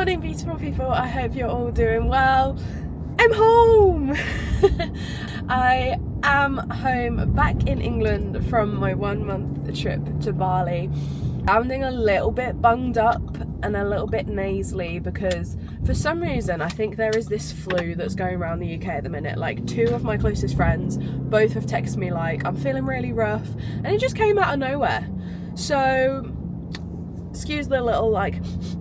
morning, beautiful people. I hope you're all doing well. I'm home. I am home back in England from my 1 month trip to Bali. Sounding a little bit bunged up and a little bit nasally because for some reason I think there is this flu that's going around the UK at the minute. Like 2 of my closest friends both have texted me like, I'm feeling really rough, and it just came out of nowhere. So excuse the little like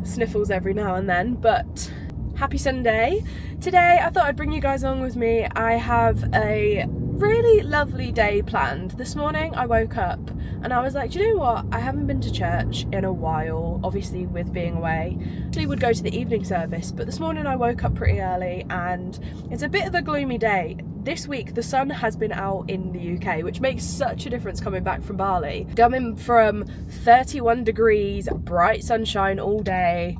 sniffles every now and then, but happy Sunday. Today I thought I'd bring you guys along with me. I have a really lovely day planned. This morning I woke up and I was like, do you know what, I haven't been to church in a while, obviously with being away. Usually would go to the evening service, but this morning I woke up pretty early and it's a bit of a gloomy day. This week the sun has been out in the UK, which makes such a difference coming back from Bali. Coming from 31 degrees, bright sunshine all day,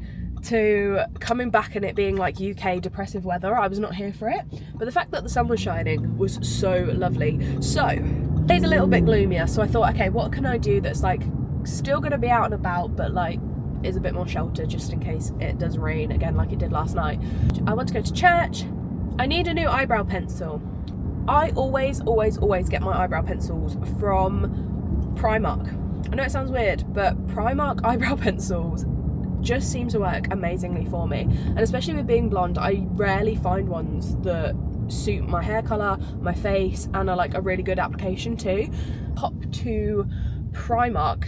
to coming back and it being like UK depressive weather. I was not here for it, but the fact that the sun was shining was so lovely. So it's a little bit gloomier, so I thought, okay, what can I do that's like still gonna be out and about but like is a bit more sheltered just in case it does rain again like it did last night. I want to go to church. I need a new eyebrow pencil. I always get my eyebrow pencils from Primark. I know it sounds weird, but Primark eyebrow pencils just seem to work amazingly for me, and especially with being blonde, I rarely find ones that suit my hair colour, my face, and are like a really good application too. Pop to Primark.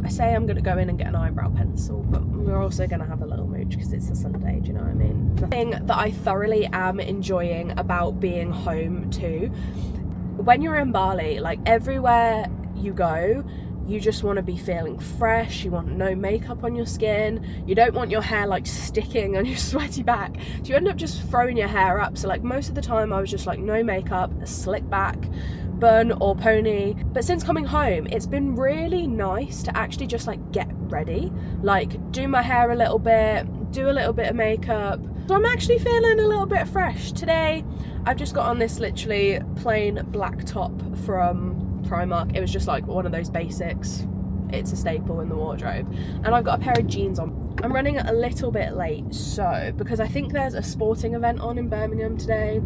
I say I'm gonna go in and get an eyebrow pencil, but we're also gonna have a little mooch because it's a Sunday, do you know what I mean? The thing that I thoroughly am enjoying about being home too, when you're in Bali, like everywhere you go, you just want to be feeling fresh. You want no makeup on your skin. You don't want your hair like sticking on your sweaty back. So you end up just throwing your hair up. So like most of the time I was just like no makeup, a slick back, bun or pony. But since coming home, it's been really nice to actually just like get ready, like do my hair a little bit, do a little bit of makeup. So I'm actually feeling a little bit fresh. Today I've just got on this literally plain black top from Primark. It was just like one of those basics, it's a staple in the wardrobe, and I've got a pair of jeans on. I'm running a little bit late, so because I think there's a sporting event on in Birmingham today.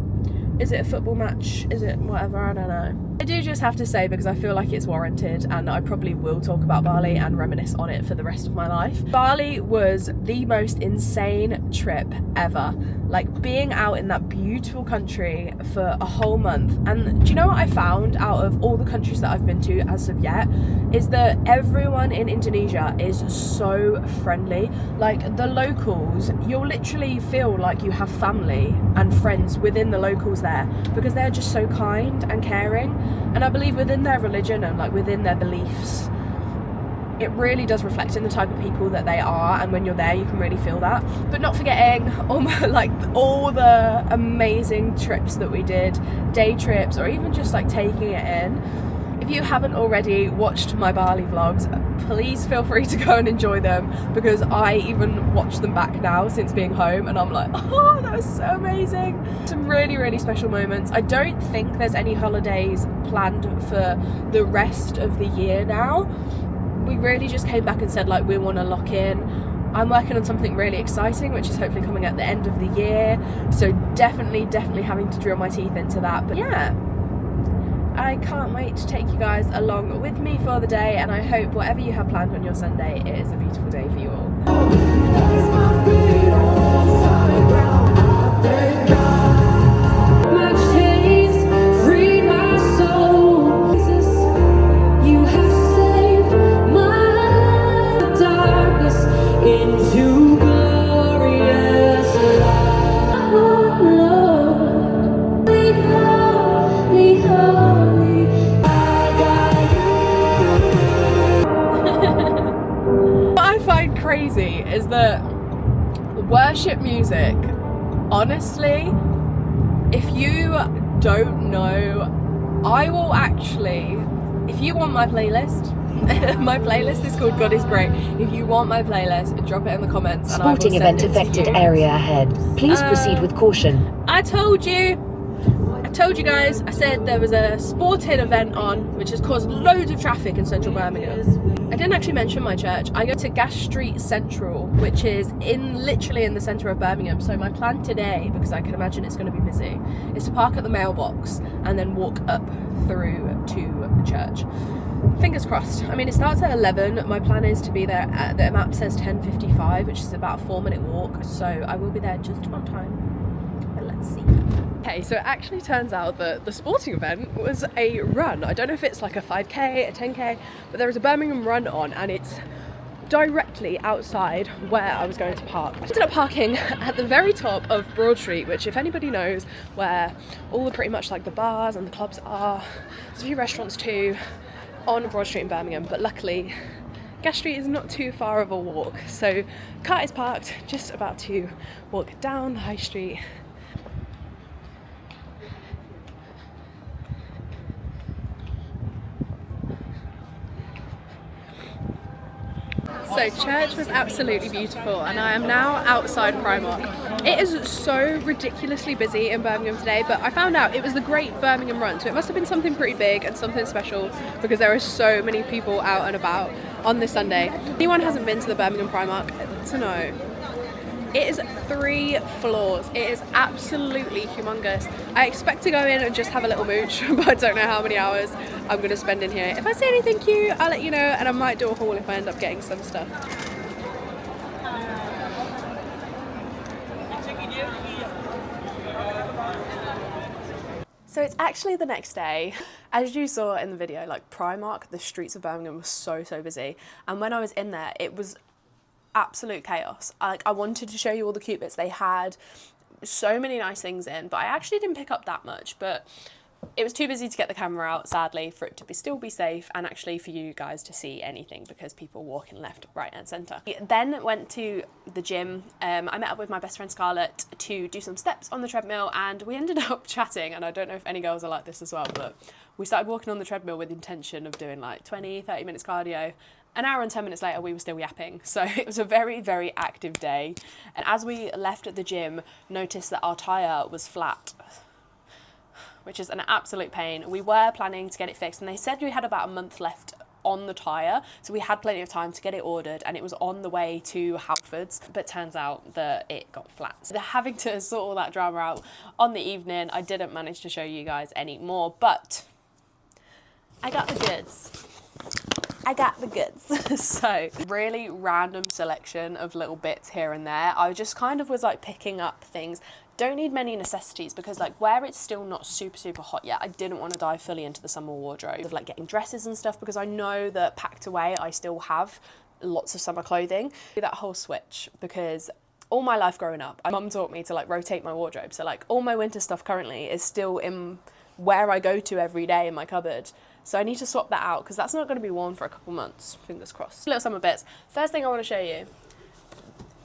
Is it a football match? Is it whatever? I don't know. I do just have to say, because I feel like it's warranted, and I probably will talk about Bali and reminisce on it for the rest of my life. Bali was the most insane trip ever. Like being out in that beautiful country for a whole month. And do you know what I found out of all the countries that I've been to as of yet? Is that everyone in Indonesia is so friendly. Like the locals, you'll literally feel like you have family and friends within the locals there, because they're just so kind and caring. And I believe within their religion and like within their beliefs, it really does reflect in the type of people that they are, and when you're there you can really feel that. But not forgetting all the amazing trips that we did, day trips, or even just like taking it in. If you haven't already watched my Bali vlogs, please feel free to go and enjoy them, because I even watch them back now since being home and I'm like, oh, that was so amazing. Some really special moments. I don't think there's any holidays planned for the rest of the year now. We really just came back and said like we want to lock in. I'm working on something really exciting, which is hopefully coming at the end of the year, so definitely having to drill my teeth into that. But yeah, I can't wait to take you guys along with me for the day, and I hope whatever you have planned on your Sunday, it is a beautiful day for you all. Crazy is that worship music, honestly, if you don't know, I will actually, if you want my playlist, my playlist is called God is Great. If you want my playlist, drop it in the comments. Sporting event affected area ahead. Please proceed with caution. I told you guys, I said there was a sporting event on, which has caused loads of traffic in central Birmingham. I didn't actually mention my church. I go to Gas Street Central, which is literally in the centre of Birmingham. So my plan today, because I can imagine it's going to be busy, is to park at the mailbox and then walk up through to the church. Fingers crossed. I mean, it starts at 11. My plan is to be there at, the map says 10:55, which is about a 4-minute walk. So I will be there just on time. But let's see. Okay, so it actually turns out that the sporting event was a run. I don't know if it's like a 5k, a 10k, but there is a Birmingham run on, and it's directly outside where I was going to park. I ended up parking at the very top of Broad Street, which, if anybody knows where all the pretty much like the bars and the clubs are, there's a few restaurants too on Broad Street in Birmingham, but luckily Gas Street is not too far of a walk. So car is parked just about to walk down the high street. So church was absolutely beautiful, and I am now outside Primark. It is so ridiculously busy in Birmingham today, but I found out it was the Great Birmingham Run, so it must have been something pretty big and something special, because there are so many people out and about on this Sunday. If anyone hasn't been to the Birmingham Primark, to know, it is 3 floors. It is absolutely humongous. I expect to go in and just have a little mooch, but I don't know how many hours I'm going to spend in here. If I see anything cute, I'll let you know, and I might do a haul if I end up getting some stuff. So it's actually the next day. As you saw in the video, like Primark, the streets of Birmingham were so busy, and when I was in there, it was absolute chaos. I wanted to show you all the cute bits. They had so many nice things in, but I actually didn't pick up that much, but it was too busy to get the camera out, sadly, for it to still be safe, and actually for you guys to see anything, because people walking left, right and centre. Then went to the gym. I met up with my best friend Scarlett to do some steps on the treadmill, and we ended up chatting, and I don't know if any girls are like this as well, but we started walking on the treadmill with the intention of doing like 20-30 minutes cardio. An hour and 10 minutes later, we were still yapping. So it was a very active day. And as we left at the gym, noticed that our tyre was flat, which is an absolute pain. We were planning to get it fixed, and they said we had about a month left on the tyre, so we had plenty of time to get it ordered, and it was on the way to Halfords, but turns out that it got flat. So having to sort all that drama out on the evening, I didn't manage to show you guys any more, but I got the goods. I got the goods. So really random selection of little bits here and there. I just kind of was like picking up things. Don't need many necessities, because like where it's still not super hot yet, I didn't want to dive fully into the summer wardrobe of like getting dresses and stuff, because I know that packed away I still have lots of summer clothing. Do that whole switch, because all my life growing up, my mum taught me to like rotate my wardrobe. So like all my winter stuff currently is still in where I go to every day in my cupboard. So I need to swap that out, because that's not going to be worn for a couple months, fingers crossed. Little summer bits. First thing I want to show you.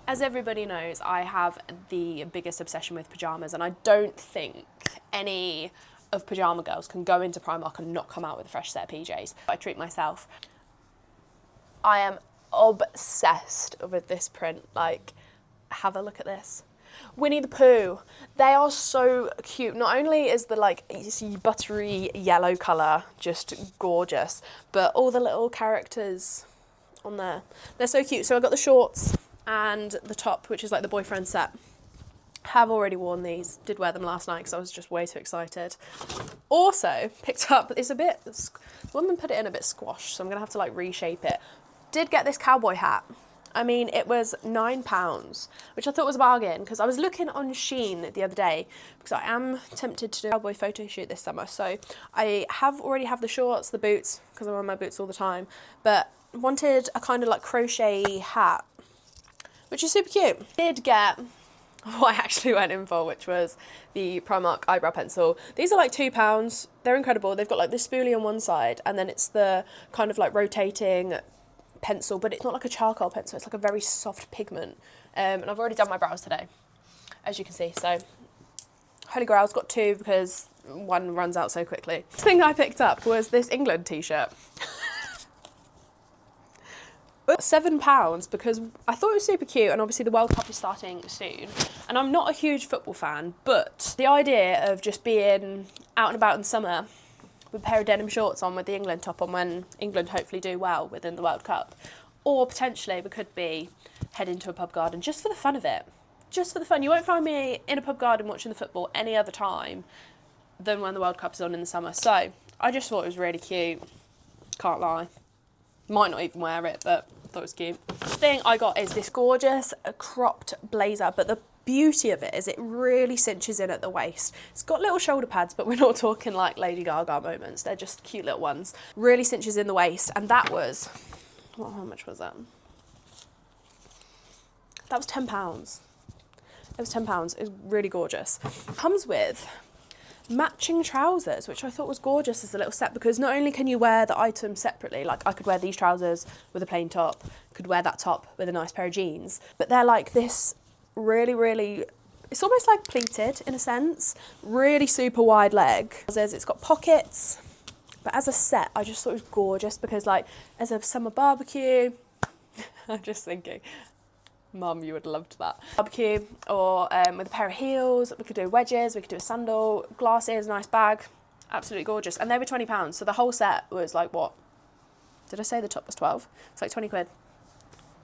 As everybody knows, I have the biggest obsession with pyjamas, and I don't think any of pyjama girls can go into Primark and not come out with a fresh set of PJs. I treat myself. I am obsessed with this print. Like, have a look at this. Winnie the Pooh. They are so cute. Not only is the like buttery yellow colour just gorgeous, but all the little characters on there, they're so cute. So I got the shorts and the top, which is like the boyfriend set. Have already worn these. Did wear them last night because I was just way too excited. Also picked up, it's a bit, the woman put it in a bit squashed, so I'm gonna have to like reshape it. Did get this cowboy hat. I mean, it was £9, which I thought was a bargain, because I was looking on Shein the other day, because I am tempted to do a cowboy photo shoot this summer. So I already have the shorts, the boots, because I wear my boots all the time, but wanted a kind of like crochet hat, which is super cute. Did get what I actually went in for, which was the Primark eyebrow pencil. These are like £2. They're incredible. They've got like this spoolie on one side, and then it's the kind of like rotating pencil, but it's not like a charcoal pencil, it's like a very soft pigment. And I've already done my brows today, as you can see. So Holy Grail's got 2 because one runs out so quickly. The thing I picked up was this England t-shirt. £7 because I thought it was super cute, and obviously the World Cup is starting soon, and I'm not a huge football fan, but the idea of just being out and about in summer with a pair of denim shorts on with the England top on when England hopefully do well within the World Cup. Or potentially we could be heading to a pub garden just for the fun of it. Just for the fun. You won't find me in a pub garden watching the football any other time than when the World Cup is on in the summer. So I just thought it was really cute. Can't lie. Might not even wear it, but I thought it was cute. The thing I got is this gorgeous cropped blazer, but the beauty of it is it really cinches in at the waist. It's got little shoulder pads, but we're not talking like Lady Gaga moments. They're just cute little ones. Really cinches in the waist, and that was, well, how much was that? That was £10. It was £10. It was really gorgeous. Comes with matching trousers, which I thought was gorgeous as a little set, because not only can you wear the items separately, like I could wear these trousers with a plain top, could wear that top with a nice pair of jeans, but they're like this really, it's almost like pleated in a sense, really super wide leg. It's got pockets, but as a set, I just thought it was gorgeous because like as a summer barbecue, I'm just thinking, Mum, you would have loved that. Barbecue, or with a pair of heels, we could do wedges, we could do a sandal, glasses, nice bag, absolutely gorgeous. And they were £20, so the whole set was like, what? Did I say the top was 12? It's like 20 quid.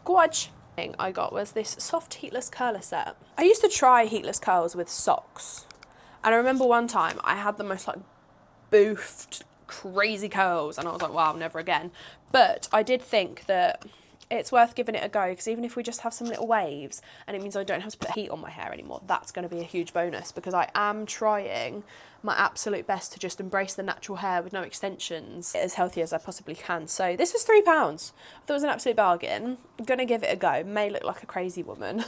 Gorge. Thing I got was this soft heatless curler set. I used to try heatless curls with socks. And I remember one time I had the most like boofed, crazy curls, and I was like, wow, never again. But I did think that it's worth giving it a go, because even if we just have some little waves and it means I don't have to put heat on my hair anymore, that's going to be a huge bonus, because I am trying my absolute best to just embrace the natural hair with no extensions, as healthy as I possibly can. So this was £3. I thought it was an absolute bargain. I'm going to give it a go. May look like a crazy woman.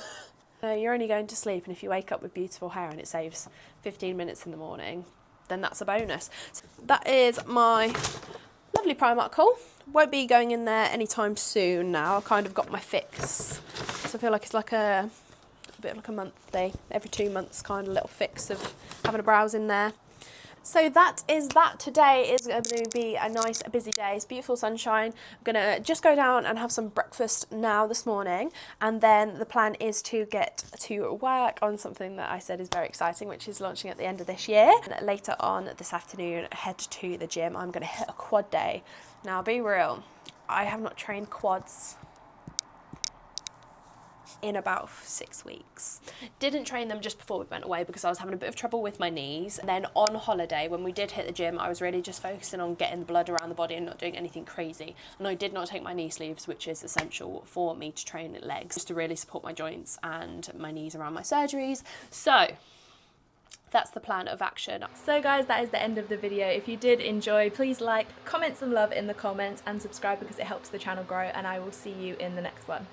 You're only going to sleep, and if you wake up with beautiful hair and it saves 15 minutes in the morning, then that's a bonus. So that is my lovely Primark haul. Won't be going in there anytime soon now. I kind of got my fix. So I feel like it's like a bit of like a monthly, every 2 months kind of little fix of having a browse in there. So that is that. Today is going to be a nice busy day. It's beautiful sunshine. I'm going to just go down and have some breakfast now this morning, and then the plan is to get to work on something that I said is very exciting, which is launching at the end of this year. And later on this afternoon, head to the gym. I'm going to hit a quad day. Now, I'll be real, I have not trained quads in about 6 weeks. Didn't train them just before we went away because I was having a bit of trouble with my knees. And then on holiday, when we did hit the gym, I was really just focusing on getting the blood around the body and not doing anything crazy. And I did not take my knee sleeves, which is essential for me to train legs, just to really support my joints and my knees around my surgeries. So that's the plan of action. So guys, that is the end of the video. If you did enjoy, please like, comment some love in the comments, and subscribe because it helps the channel grow, and I will see you in the next one.